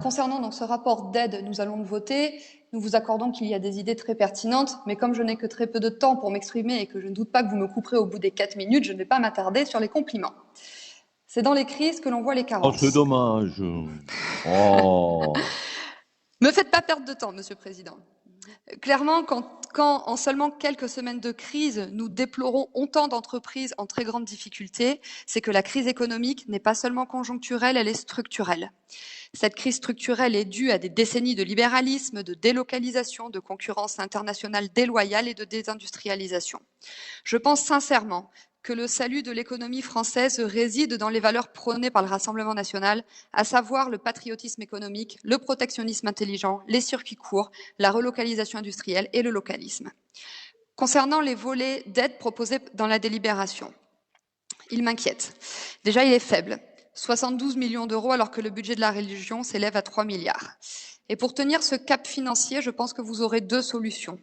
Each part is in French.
Concernant donc ce rapport d'aide, nous allons le voter. Nous vous accordons qu'il y a des idées très pertinentes, mais comme je n'ai que très peu de temps pour m'exprimer et que je ne doute pas que vous me couperez au bout des 4 minutes, je ne vais pas m'attarder sur les compliments. C'est dans les crises que l'on voit les Oh, carences. c'est dommage. Oh. Me faites pas perdre de temps, Monsieur le Président. Clairement, quand en seulement quelques semaines de crise, nous déplorons autant d'entreprises en très grande difficulté, c'est que la crise économique n'est pas seulement conjoncturelle, elle est structurelle. Cette crise structurelle est due à des décennies de libéralisme, de délocalisation, de concurrence internationale déloyale et de désindustrialisation. Je pense sincèrement que le salut de l'économie française réside dans les valeurs prônées par le Rassemblement national, à savoir le patriotisme économique, le protectionnisme intelligent, les circuits courts, la relocalisation industrielle et le localisme. Concernant les volets d'aide proposés dans la délibération, il m'inquiète. Déjà, il est faible. 72 millions d'euros alors que le budget de la région s'élève à 3 milliards. Et pour tenir ce cap financier, je pense que vous aurez deux solutions.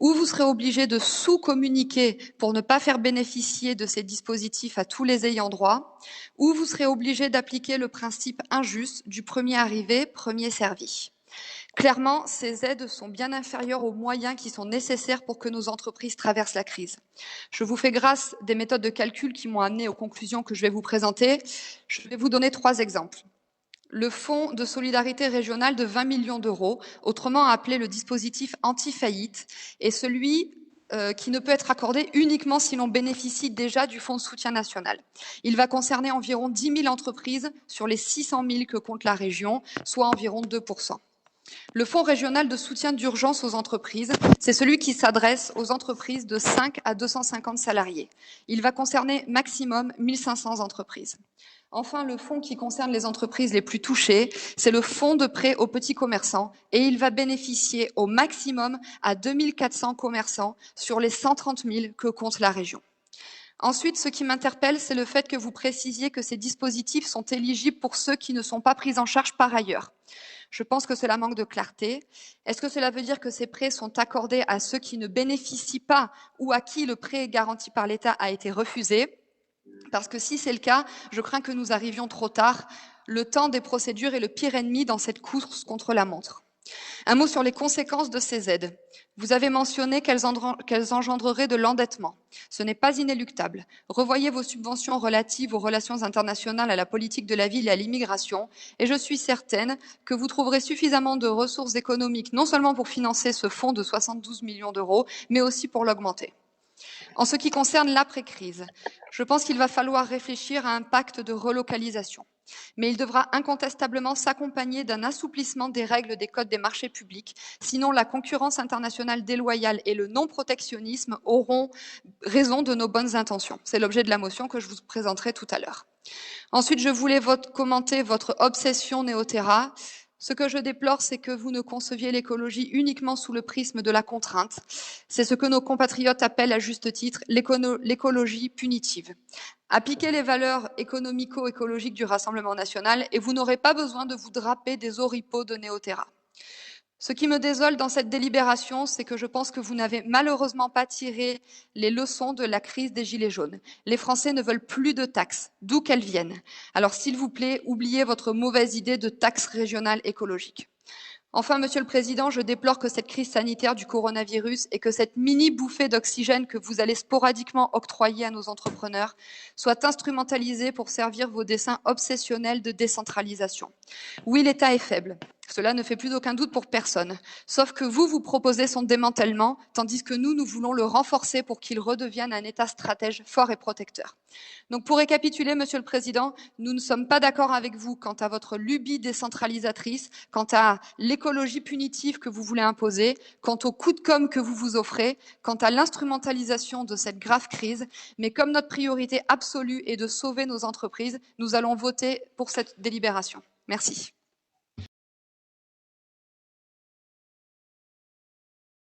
Ou vous serez obligé de sous-communiquer pour ne pas faire bénéficier de ces dispositifs à tous les ayants droit, ou vous serez obligé d'appliquer le principe injuste du premier arrivé, premier servi. Clairement, ces aides sont bien inférieures aux moyens qui sont nécessaires pour que nos entreprises traversent la crise. Je vous fais grâce des méthodes de calcul qui m'ont amené aux conclusions que je vais vous présenter. Je vais vous donner 3 exemples. Le fonds de solidarité régionale de 20 millions d'euros, autrement appelé le dispositif anti-faillite, est celui qui ne peut être accordé uniquement si l'on bénéficie déjà du fonds de soutien national. Il va concerner environ 10 000 entreprises sur les 600 000 que compte la région, soit environ 2%. Le fonds régional de soutien d'urgence aux entreprises, c'est celui qui s'adresse aux entreprises de 5 à 250 salariés. Il va concerner maximum 1500 entreprises. Enfin, le fonds qui concerne les entreprises les plus touchées, c'est le fonds de prêt aux petits commerçants et il va bénéficier au maximum à 2400 commerçants sur les 130 000 que compte la région. Ensuite, ce qui m'interpelle, c'est le fait que vous précisiez que ces dispositifs sont éligibles pour ceux qui ne sont pas pris en charge par ailleurs. Je pense que cela manque de clarté. Est-ce que cela veut dire que ces prêts sont accordés à ceux qui ne bénéficient pas ou à qui le prêt garanti par l'État a été refusé? Parce que si c'est le cas, je crains que nous arrivions trop tard. Le temps des procédures est le pire ennemi dans cette course contre la montre. Un mot sur les conséquences de ces aides. Vous avez mentionné qu'elles engendreraient de l'endettement. Ce n'est pas inéluctable. Revoyez vos subventions relatives aux relations internationales, à la politique de la ville et à l'immigration, et je suis certaine que vous trouverez suffisamment de ressources économiques, non seulement pour financer ce fonds de 72 millions d'euros, mais aussi pour l'augmenter. En ce qui concerne l'après-crise, je pense qu'il va falloir réfléchir à un pacte de relocalisation. Mais il devra incontestablement s'accompagner d'un assouplissement des règles des codes des marchés publics, sinon la concurrence internationale déloyale et le non-protectionnisme auront raison de nos bonnes intentions. C'est l'objet de la motion que je vous présenterai tout à l'heure. Ensuite, je voulais commenter votre obsession Néoterra. Ce que je déplore, c'est que vous ne conceviez l'écologie uniquement sous le prisme de la contrainte. C'est ce que nos compatriotes appellent à juste titre l'écologie punitive. Appliquez les valeurs économico-écologiques du Rassemblement national et vous n'aurez pas besoin de vous draper des oripeaux de Néoterra. Ce qui me désole dans cette délibération, c'est que je pense que vous n'avez malheureusement pas tiré les leçons de la crise des Gilets jaunes. Les Français ne veulent plus de taxes, d'où qu'elles viennent. Alors s'il vous plaît, oubliez votre mauvaise idée de taxe régionale écologique. Enfin, Monsieur le Président, je déplore que cette crise sanitaire du coronavirus et que cette mini bouffée d'oxygène que vous allez sporadiquement octroyer à nos entrepreneurs soit instrumentalisée pour servir vos desseins obsessionnels de décentralisation. Oui, l'État est faible. Cela ne fait plus aucun doute pour personne. Sauf que vous proposez son démantèlement, tandis que nous voulons le renforcer pour qu'il redevienne un État stratège fort et protecteur. Donc pour récapituler, Monsieur le Président, nous ne sommes pas d'accord avec vous quant à votre lubie décentralisatrice, quant à l'écologie punitive que vous voulez imposer, quant au coup de com' que vous vous offrez, quant à l'instrumentalisation de cette grave crise. Mais comme notre priorité absolue est de sauver nos entreprises, nous allons voter pour cette délibération. Merci.